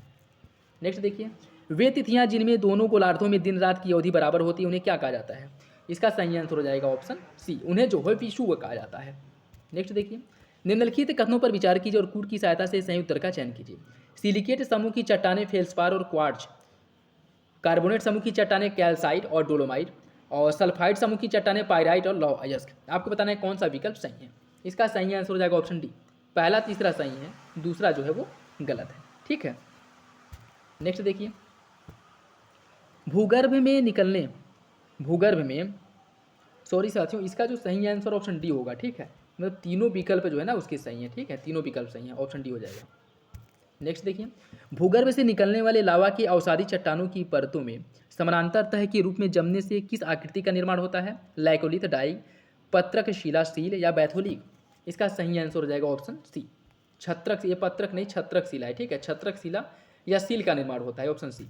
नेक्स्ट देखिए, वे तिथियां जिनमें दोनों गोलार्धों में दिन रात की अवधि बराबर होती है उन्हें क्या कहा जाता है? इसका सही आंसर हो जाएगा ऑप्शन सी, उन्हें जो है विषुव कहा जाता है। नेक्स्ट देखिए, निम्नलिखित कथनों पर विचार कीजिए और कूट की सहायता से सही उत्तर का चयन कीजिए। सिलिकेट समूह की चट्टानें फेल्सपार और क्वार्ट्ज, कार्बोनेट समूह की चट्टानें कैल्साइट और डोलोमाइट, और सल्फाइड समूह की चट्टानें पायराइट और लौह अयस्क। आपको बताना है कौन सा विकल्प सही है। इसका सही आंसर हो जाएगा ऑप्शन डी, पहला तीसरा सही है, दूसरा जो है वो गलत है, ठीक है। नेक्स्ट देखिए, भूगर्भ में सॉरी साथियों, इसका जो सही आंसर ऑप्शन डी होगा, ठीक है। मतलब तीनों विकल्प जो है ना उसके सही है, ठीक है, तीनों विकल्प सही है, ऑप्शन डी हो जाएगा। नेक्स्ट देखिए, भूगर्भ से निकलने वाले लावा की अवसादी चट्टानों की परतों में समानांतर तह के रूप में जमने से किस आकृति का निर्माण होता है? लाइकोलिथ, डाई, पत्रक शिला, सील या बैथोलिक। इसका सही आंसर हो जाएगा ऑप्शन सी, छत्रक। ये पत्रक नहीं छत्रक शिला है, ठीक है, छत्रक शिला या सील का निर्माण होता है, ऑप्शन सी।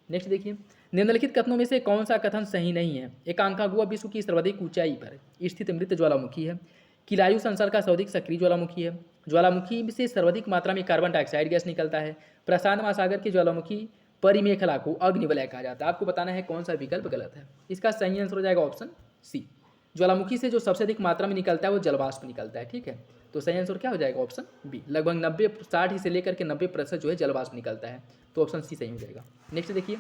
नेक्स्ट देखिए, निम्नलिखित कथनों में से कौन सा कथन सही नहीं है? एकांकागुआ विश्व की सर्वाधिक ऊंचाई पर स्थित मृत ज्वालामुखी है। किलायु संसार का सर्वाधिक सक्रिय ज्वालामुखी है। ज्वालामुखी से सर्वाधिक मात्रा में कार्बन डाइऑक्साइड गैस निकलता है। प्रशांत महासागर के ज्वालामुखी परिमेखला को अग्निवलय कहा जाता है। आपको बताना है कौन सा विकल्प गलत है। इसका सही आंसर हो जाएगा ऑप्शन सी, ज्वालामुखी से जो सबसे अधिक मात्रा में निकलता है वो जलवाष्प निकलता है, ठीक है। तो सही आंसर क्या हो जाएगा ऑप्शन बी, लगभग 90-60 से लेकर के 90% जो है जलवाष्प निकलता है। तो ऑप्शन सी सही हो जाएगा। नेक्स्ट देखिए,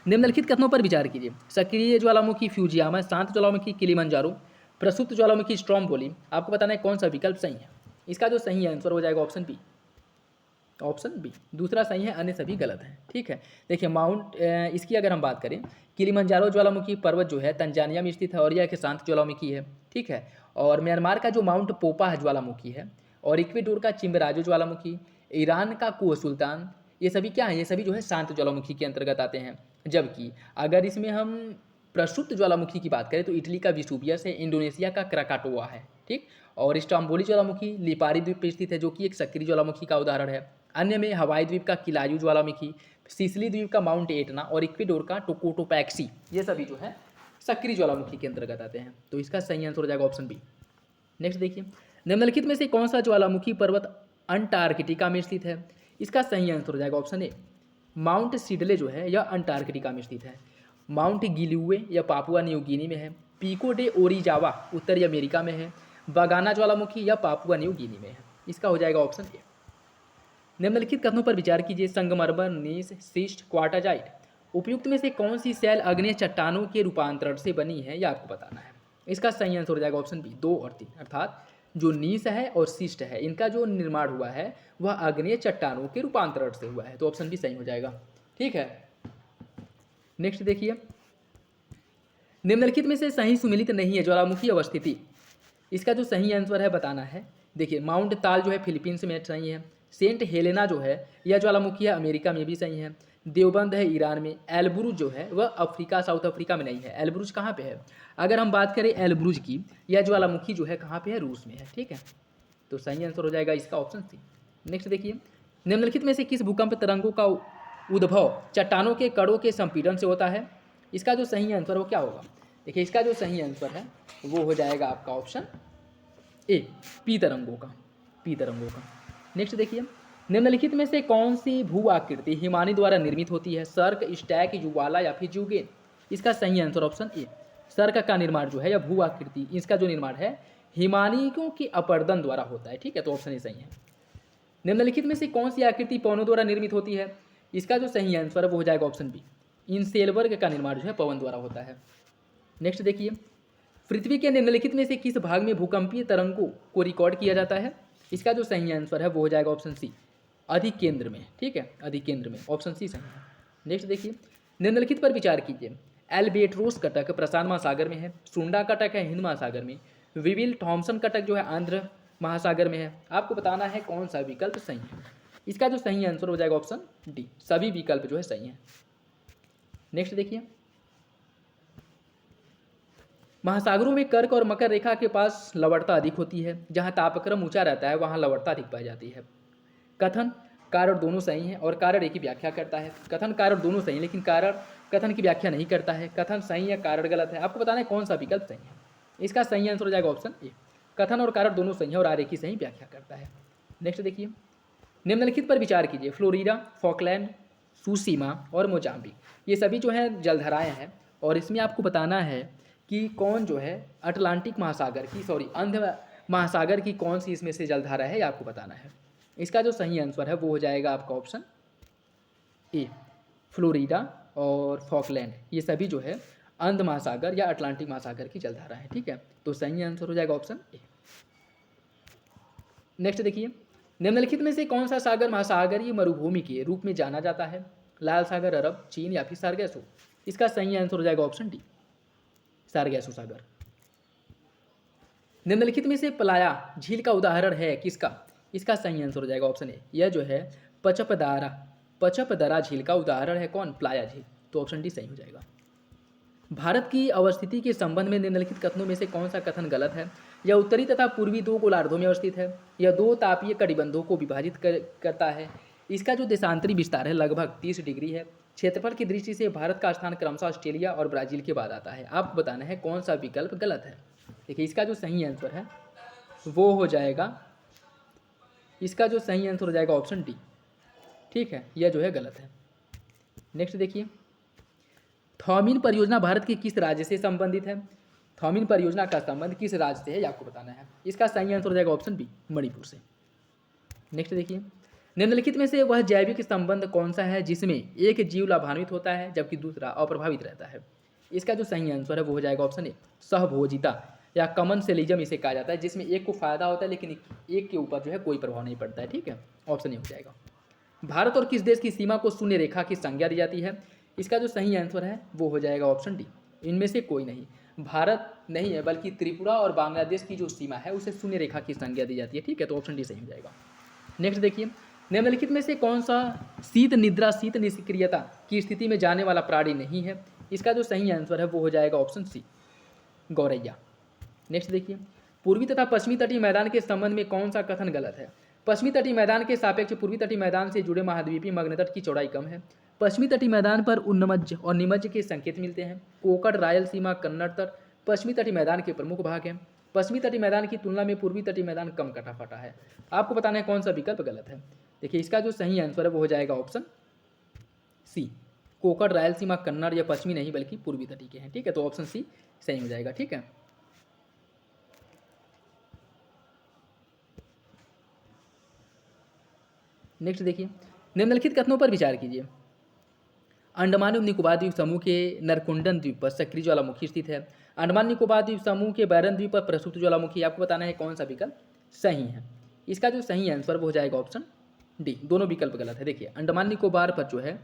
निम्नलिखित कथनों पर विचार कीजिए। सक्रिय ज्वालामुखी फ्यूजियामा, शांत ज्वालामुखी किलिमंजारो, प्रसुप्त ज्वालामुखी स्ट्रोम्बोली। आपको बताना है कौन सा विकल्प सही है। इसका जो सही आंसर हो जाएगा ऑप्शन बी, ऑप्शन बी, दूसरा सही है, अन्य सभी गलत हैं, ठीक है। देखिए इसकी अगर हम बात करें, किलिमंजारो ज्वालामुखी पर्वत जो है तंजानिया में स्थित है और यह एक शांत ज्वालामुखी है, ठीक है। और म्यांमार का जो माउंट पोपा है ज्वालामुखी है, और इक्वेडोर का चिम्बराजो ज्वालामुखी, ईरान का कुह सुल्तान, ये सभी क्या है? ये सभी जो है शांत ज्वालामुखी के अंतर्गत आते हैं। जबकि अगर इसमें हम प्रसुप्त ज्वालामुखी की बात करें तो इटली का विसुवियस है, इंडोनेशिया का क्राकाटोआ है, ठीक। और स्टोम्बोली ज्वालामुखी लिपारी द्वीप पर स्थित है जो कि एक सक्रिय ज्वालामुखी का उदाहरण है। अन्य में हवाई द्वीप का किलायू ज्वालामुखी, सिसिली द्वीप का माउंट एटना और इक्वेडोर का टोकोटोपैक्सी, ये सभी जो है सक्रिय ज्वालामुखी के अंतर्गत आते हैं। तो इसका सही आंसर हो जाएगा ऑप्शन बी। नेक्स्ट देखिए, निम्नलिखित में से कौन सा ज्वालामुखी पर्वत अंटार्कटिका में स्थित है? इसका सही आंसर हो जाएगा ऑप्शन ए, माउंट सिडले जो है यह अंटार्कटिका में स्थित है। माउंट गिलुए यह पापुआ न्यू गिनी में है। पिको डे ओरिजावा उत्तरी अमेरिका में है। बागाना ज्वालामुखी यह पापुआ न्यू गिनी में है। इसका हो जाएगा ऑप्शन ए। निम्नलिखित कथनों पर विचार कीजिए। संगमरमर, नीस, शिस्ट, क्वार्टाजाइट, उपयुक्त में से कौन सी शैल अग्नेय चट्टानों के रूपांतरण से बनी है, यह आपको बताना है। इसका सही आंसर हो जाएगा ऑप्शन बी, 2 और 3, अर्थात जो नीस है और शिष्ट है, इनका जो निर्माण हुआ है वह आग्नेय चट्टानों के रूपांतरण से हुआ है। तो ऑप्शन भी सही हो जाएगा। ठीक है, नेक्स्ट देखिए, निम्नलिखित में से सही सुमिलित नहीं है ज्वालामुखी अवस्थिति। इसका जो सही आंसर है बताना है। देखिए, माउंट ताल जो है फिलीपींस में सही है। सेंट हेलेना जो है यह ज्वालामुखी है, अमेरिका में भी सही है। देवबंद है ईरान में। एलब्रुज जो है वह अफ्रीका, साउथ अफ्रीका में नहीं है। एलब्रुज कहाँ पे है? अगर हम बात करें एलब्रुज की, यह ज्वालामुखी जो है कहाँ पे है? रूस में है। ठीक है, तो सही आंसर हो जाएगा इसका ऑप्शन सी। नेक्स्ट देखिए, निम्नलिखित में से किस भूकंप तरंगों का उद्भव चट्टानों के कणों के संपीड़न से होता है? इसका जो सही आंसर वो क्या होगा? देखिए, इसका जो सही आंसर है वो हो जाएगा आपका ऑप्शन ए, पी तरंगों का, पी तरंगों का। नेक्स्ट देखिए, निम्नलिखित में से कौन सी भू आकृति हिमानी द्वारा निर्मित होती है? सर्क, स्टैक, युवाला या फिर जुगेन? इसका सही आंसर ऑप्शन ए, सर्क का निर्माण जो है या भू आकृति, इसका जो निर्माण है हिमानियों के अपर्दन द्वारा होता है। ठीक है, तो ऑप्शन ए सही है। निम्नलिखित में से कौन सी आकृति पवनों द्वारा निर्मित होती है? इसका जो सही आंसर है वो हो जाएगा ऑप्शन बी, इनसेलबर्ग का निर्माण जो है पवन द्वारा होता है। नेक्स्ट देखिए, पृथ्वी के निम्नलिखित में से किस भाग में भूकंपीय तरंगों को रिकॉर्ड किया जाता है? इसका जो सही आंसर है वो हो जाएगा ऑप्शन सी, अधिक केंद्र में। ठीक है, अधिक केंद्र में, ऑप्शन सी सही है। नेक्स्ट देखिए, निम्नलिखित पर विचार कीजिए। एल्बेट्रोस कटक प्रशांत महासागर में है। सुंडा कटक है हिंद महासागर में। विविल थॉम्सन कटक जो है आंध्र महासागर में है। आपको बताना है कौन सा विकल्प सही है। इसका जो सही आंसर हो जाएगा ऑप्शन डी, सभी विकल्प जो है सही है। नेक्स्ट देखिए, महासागरों में कर्क और मकर रेखा के पास लवणता अधिक होती है। जहां तापक्रम ऊंचा रहता है वहां लवणता अधिक पाई जाती है। कथन, कारण दोनों सही हैं और कारण एक ही व्याख्या करता है। कथन, कारण दोनों सही, लेकिन कारण कथन की व्याख्या नहीं करता है। कथन सही है, कारण गलत है। आपको बताना है कौन सा विकल्प सही है। इसका सही आंसर हो जाएगा ऑप्शन ए, कथन और कारण दोनों सही है और आर एक ही सही व्याख्या करता है। नेक्स्ट देखिए, निम्नलिखित पर विचार कीजिए। फ्लोरिडा, फॉकलैंड, सुसीमा और मोजाम्बिक, ये सभी जो है जलधाराएं हैं और इसमें आपको बताना है कि कौन जो है अटलांटिक महासागर की, अंध महासागर की कौन सी इसमें से जलधारा है, ये आपको बताना है। इसका जो सही आंसर है वो हो जाएगा आपका ऑप्शन ए, फ्लोरिडा और फॉकलैंड, ये सभी जो है अंध महासागर या अटलांटिक महासागर की जलधारा है। ठीक है, तो सही आंसर हो जाएगा ऑप्शन ए। नेक्स्ट देखिए, निम्नलिखित में से कौन सा सागर महासागरीय मरुभूमि के रूप में जाना जाता है? लाल सागर, अरब, चीन या फिर सारगैसो? इसका सही आंसर हो जाएगा ऑप्शन डी, सारगैसो सागर। निम्नलिखित में से पलाया झील का उदाहरण है किसका? इसका सही आंसर हो जाएगा ऑप्शन ए, यह जो है पचपदरा झील का उदाहरण है। कौन? प्लाया झील। तो ऑप्शन डी सही हो जाएगा। भारत की अवस्थिति के संबंध में निम्नलिखित कथनों में से कौन सा कथन गलत है? यह उत्तरी तथा पूर्वी दो गोलार्धों में अवस्थित है। यह दो तापीय कटिबंधों को विभाजित करता है। इसका जो देशांतरी विस्तार है लगभग 30 डिग्री है। क्षेत्रफल की दृष्टि से भारत का स्थान क्रमशः ऑस्ट्रेलिया और ब्राजील के बाद आता है। आपको बताना है कौन सा विकल्प गलत है। देखिए, इसका जो सही आंसर है वो हो जाएगा, इसका जो सही आंसर हो जाएगा ऑप्शन डी। ठीक है, यह जो है गलत है। नेक्स्ट देखिए, थॉमिन परियोजना भारत के किस राज्य से संबंधित है? थॉमिन परियोजना का संबंध किस राज्य से है, ये आपको बताना है। इसका सही आंसर हो जाएगा ऑप्शन बी, मणिपुर से। नेक्स्ट देखिए, निम्नलिखित में से वह जैविक संबंध कौन सा है जिसमें एक जीव लाभान्वित होता है जबकि दूसरा अप्रभावित रहता है? इसका जो सही आंसर है वो हो जाएगा ऑप्शन ए, सहभोजिता या कमनसेलिज्म इसे कहा जाता है, जिसमें एक को फायदा होता है लेकिन एक के ऊपर जो है कोई प्रभाव नहीं पड़ता है। ठीक है, ऑप्शन ए हो जाएगा। भारत और किस देश की सीमा को शून्य रेखा की संज्ञा दी जाती है? इसका जो सही आंसर है वो हो जाएगा ऑप्शन डी, इनमें से कोई नहीं। भारत नहीं है बल्कि त्रिपुरा और बांग्लादेश की जो सीमा है उसे शून्य रेखा की संज्ञा दी जाती है। ठीक है, तो ऑप्शन डी सही हो जाएगा। नेक्स्ट देखिए, निम्नलिखित में से कौन सा शीत निद्रा, शीत निष्क्रियता की स्थिति में जाने वाला प्राणी नहीं है? इसका जो सही आंसर है वो हो जाएगा ऑप्शन सी, गौरैया। नेक्स्ट देखिए, पूर्वी तथा पश्चिमी तटीय मैदान के संबंध में कौन सा कथन गलत है? पश्चिमी तटीय मैदान के सापेक्ष पूर्वी तटीय मैदान से जुड़े महाद्वीपीय मग्नतट की चौड़ाई कम है। पश्चिमी तटीय मैदान पर उन्नमज्ज और निमज्ज के संकेत मिलते हैं। कोकण, रायलसीमा, कन्नड़ तट पश्चिमी तटीय मैदान के प्रमुख भाग हैं। पश्चिमी तटीय मैदान की तुलना में पूर्वी तटीय मैदान कम कटा फटा है। आपको बताना है कौन सा विकल्प गलत है। देखिए, इसका जो सही आंसर है वो हो जाएगा ऑप्शन सी, कोकण, रायलसीमा, कन्नड़ या पश्चिमी नहीं बल्कि पूर्वी तटीय के हैं। ठीक है, तो ऑप्शन सी सही हो जाएगा। ठीक है, नेक्स्ट देखिए, निम्नलिखित कथनों पर विचार कीजिए। अंडमान और निकोबार द्वीप समूह के नरकुंडन द्वीप पर सक्रिय ज्वालामुखी स्थित है। अंडमान निकोबार द्वीप समूह के बैरन द्वीप पर प्रसुप्त ज्वालामुखी, आपको बताना है कौन सा विकल्प सही है। इसका जो सही आंसर वो हो जाएगा ऑप्शन डी, दोनों विकल्प गलत है। देखिए अंडमान निकोबार पर जो है,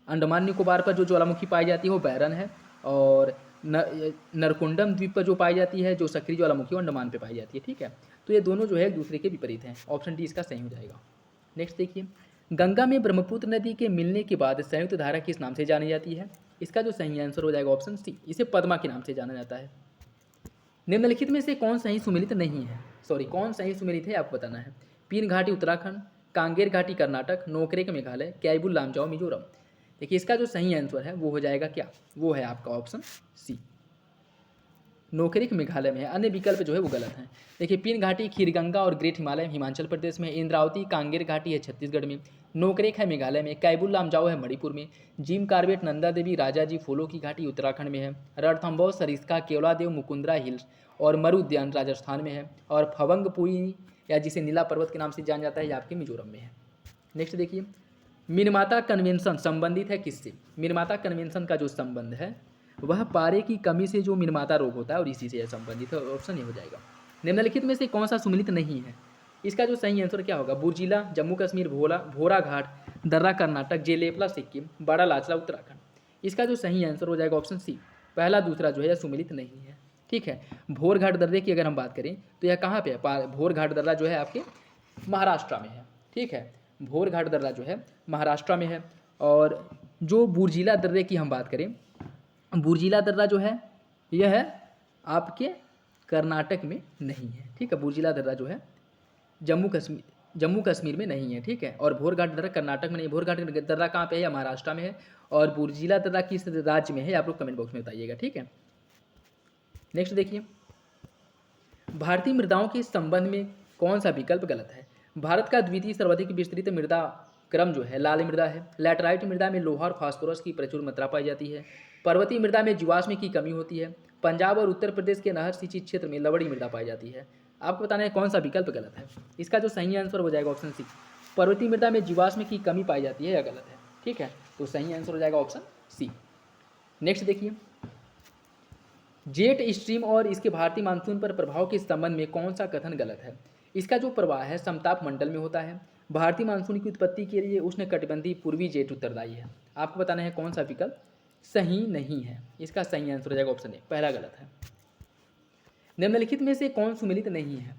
अंडमान निकोबार पर जो ज्वालामुखी पाई जाती है वो बैरन है, और नरकुंडम द्वीप पर जो पाई जाती है, जो सक्रिय ज्वालामुखी, वो अंडमान पे पाई जाती है। ठीक है, तो ये दोनों जो है एक दूसरे के विपरीत हैं। ऑप्शन डी इसका सही हो जाएगा। नेक्स्ट देखिए, गंगा में ब्रह्मपुत्र नदी के मिलने के बाद संयुक्त धारा किस नाम से जानी जाती है? इसका जो सही आंसर हो जाएगा ऑप्शन सी, इसे पद्मा के नाम से जाना जाता है। निम्नलिखित में से कौन सही सुमेलित नहीं है? सॉरी, कौन सही सुमेलित है आपको बताना है। पीन घाटी उत्तराखंड, कांगेर घाटी कर्नाटक, नोकरेक मेघालय, कैबुल लामजाओ मिजोरम। देखिए इसका जो सही आंसर है वो हो जाएगा क्या, वो है आपका ऑप्शन सी, नोकरेक मेघालय में है। अन्य विकल्प जो है वो गलत हैं। देखिए पीन घाटी खीरगंगा और ग्रेट हिमालय हिमाचल प्रदेश में, इंद्रावती कांगेर घाटी है छत्तीसगढ़ में, नोकरेक है मेघालय में, कैबुल लामजाओ है मणिपुर में, जिम कार्बेट नंदा देवी राजाजी फूलों की घाटी उत्तराखंड में है, रणथंबोर सरिस्का केवलादेव मुकुंदरा हिल्स और मरु उद्यान राजस्थान में है, और फवंगपुई या जिसे नीला पर्वत के नाम से जाना जाता है ये आपके मिजोरम में है। नेक्स्ट देखिए, मिनमाता कन्वेंशन संबंधित है किससे? मिनमाता कन्वेंशन का जो संबंध है वह पारे की कमी से जो मिनमाता रोग होता है और इसी से संबंधित है। ऑप्शन ये हो जाएगा। निम्नलिखित में से कौन सा सुमेलित नहीं है? इसका जो सही आंसर क्या होगा? बुर्जिला जम्मू कश्मीर, भोरा घाट दर्रा कर्नाटक, जेलेपला सिक्किम, बड़ा लाचला उत्तराखंड। इसका जो सही आंसर हो जाएगा ऑप्शन सी, पहला दूसरा जो है सुमेलित नहीं है। ठीक है, भोर घाट दर्रे की अगर हम बात करें तो यह कहाँ पे है? भोर घाट दर्रा जो है आपके महाराष्ट्र में है। ठीक है, भोर घाट दर्रा जो है महाराष्ट्र में है। और जो बुर्जिला दर्रे की हम बात करें, बुर्जिला दर्रा जो है यह है आपके कर्नाटक में नहीं है। ठीक है, बुर्जिला दर्रा जो है जम्मू कश्मीर में नहीं है। ठीक है, और भोर घाट दर्रा कर्नाटक में नहीं। भोर घाट दर्रा कहाँ पे है? या महाराष्ट्र में है। और बुर्जिला दर्रा किस राज्य में है आप लोग कमेंट बॉक्स में बताइएगा। ठीक है, नेक्स्ट देखिए, भारतीय मृदाओं के संबंध में कौन सा विकल्प गलत है? भारत का द्वितीय सर्वाधिक विस्तृत मृदा क्रम जो है लाल मृदा है। लैटराइट मृदा में लोहा और फास्फोरस की प्रचुर मात्रा पाई जाती है। पर्वतीय मृदा में जीवाश्म की कमी होती है। पंजाब और उत्तर प्रदेश के नहर सिंचित क्षेत्र में लवड़ी मृदा पाई जाती है। आपको बताना है कौन सा विकल्प गलत है। इसका जो सही आंसर हो जाएगा ऑप्शन सी, पर्वतीय मृदा में जीवाश्म की कमी पाई जाती है या गलत है। ठीक है, तो सही आंसर हो जाएगा ऑप्शन सी। नेक्स्ट देखिए, जेट स्ट्रीम और इसके भारतीय मानसून पर प्रभाव के संबंध में कौन सा कथन गलत है? इसका जो प्रवाह है समताप मंडल में होता है। भारतीय मानसून की उत्पत्ति के लिए उष्णकटिबंधीय पूर्वी जेट उत्तरदायी है। आपको बताना है कौन सा विकल्प सही नहीं है। इसका सही आंसर हो जाएगा ऑप्शन ए, पहला गलत है। निम्नलिखित में से कौन सुमेलित नहीं है?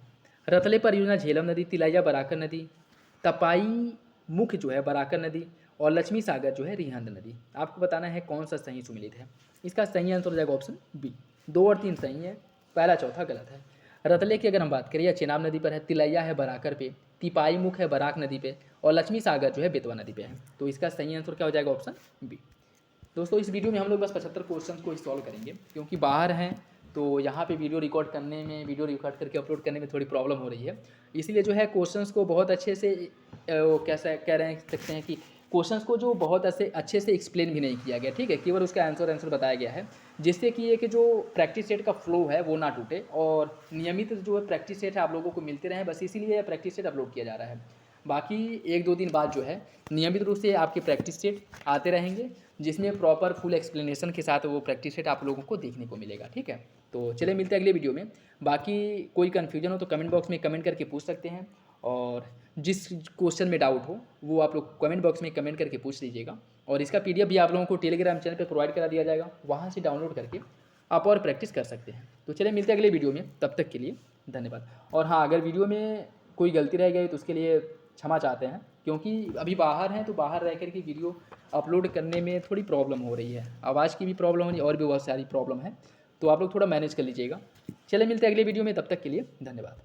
रतले परियोजना झेलम नदी, तिलैया बराकर नदी, तपाई मुख जो है बराकर नदी, और लक्ष्मी सागर जो है रिहंद नदी। आपको बताना है कौन सा सही सुमेलित है। इसका सही आंसर हो जाएगा ऑप्शन बी, 2 और 3 सही है, पहला चौथा गलत है। रतले की अगर हम बात करें या चेनाब नदी पर है, तिलैया है बराकर पे, तिपाई मुख है बराक नदी पे, और लक्ष्मी सागर जो है बेतवा नदी पे है। तो इसका सही आंसर क्या हो जाएगा? Option B. दोस्तों इस वीडियो में हम लोग बस 75 क्वेश्चन को सॉल्व करेंगे, क्योंकि बाहर हैं तो यहाँ पे वीडियो रिकॉर्ड करने में, वीडियो रिकॉर्ड करके अपलोड करने में थोड़ी प्रॉब्लम हो रही है। इसलिए जो है क्वेश्चंस को बहुत अच्छे से कैसा कह रहे हैं सकते हैं कि क्वेश्चंस को जो बहुत अच्छे से एक्सप्लेन भी नहीं किया गया। ठीक है, केवल उसका आंसर बताया गया है, जिससे कि ये कि जो प्रैक्टिस सेट का फ्लो है वो ना टूटे और नियमित जो है प्रैक्टिस सेट है आप लोगों को मिलते रहें। बस इसीलिए प्रैक्टिस सेट अपलोड किया जा रहा है। बाकी 1-2 दिन बाद जो है नियमित रूप से आपके प्रैक्टिस सेट आते रहेंगे, जिसमें प्रॉपर फुल एक्सप्लेनेशन के साथ वो प्रैक्टिस सेट आप लोगों को देखने को मिलेगा। ठीक है, तो चलिए मिलते हैं अगले वीडियो में। बाकी कोई कन्फ्यूजन हो तो कमेंट बॉक्स में कमेंट करके पूछ सकते हैं, और जिस क्वेश्चन में डाउट हो वो आप लोग कमेंट बॉक्स में कमेंट करके पूछ लीजिएगा। और इसका PDF भी आप लोगों को टेलीग्राम चैनल पर प्रोवाइड करा दिया जाएगा, वहाँ से डाउनलोड करके आप और प्रैक्टिस कर सकते हैं। तो चलिए मिलते हैं अगले वीडियो में, तब तक के लिए धन्यवाद। और हाँ, अगर वीडियो में कोई गलती रह गई तो उसके लिए क्षमा चाहते हैं, क्योंकि अभी बाहर हैं तो बाहर रह कर के वीडियो अपलोड करने में थोड़ी प्रॉब्लम हो रही है, आवाज़ की भी प्रॉब्लम हो रही है और भी बहुत सारी प्रॉब्लम है, तो आप लोग थोड़ा मैनेज कर लीजिएगा। चलिए मिलते हैं अगले वीडियो में, तब तक के लिए धन्यवाद।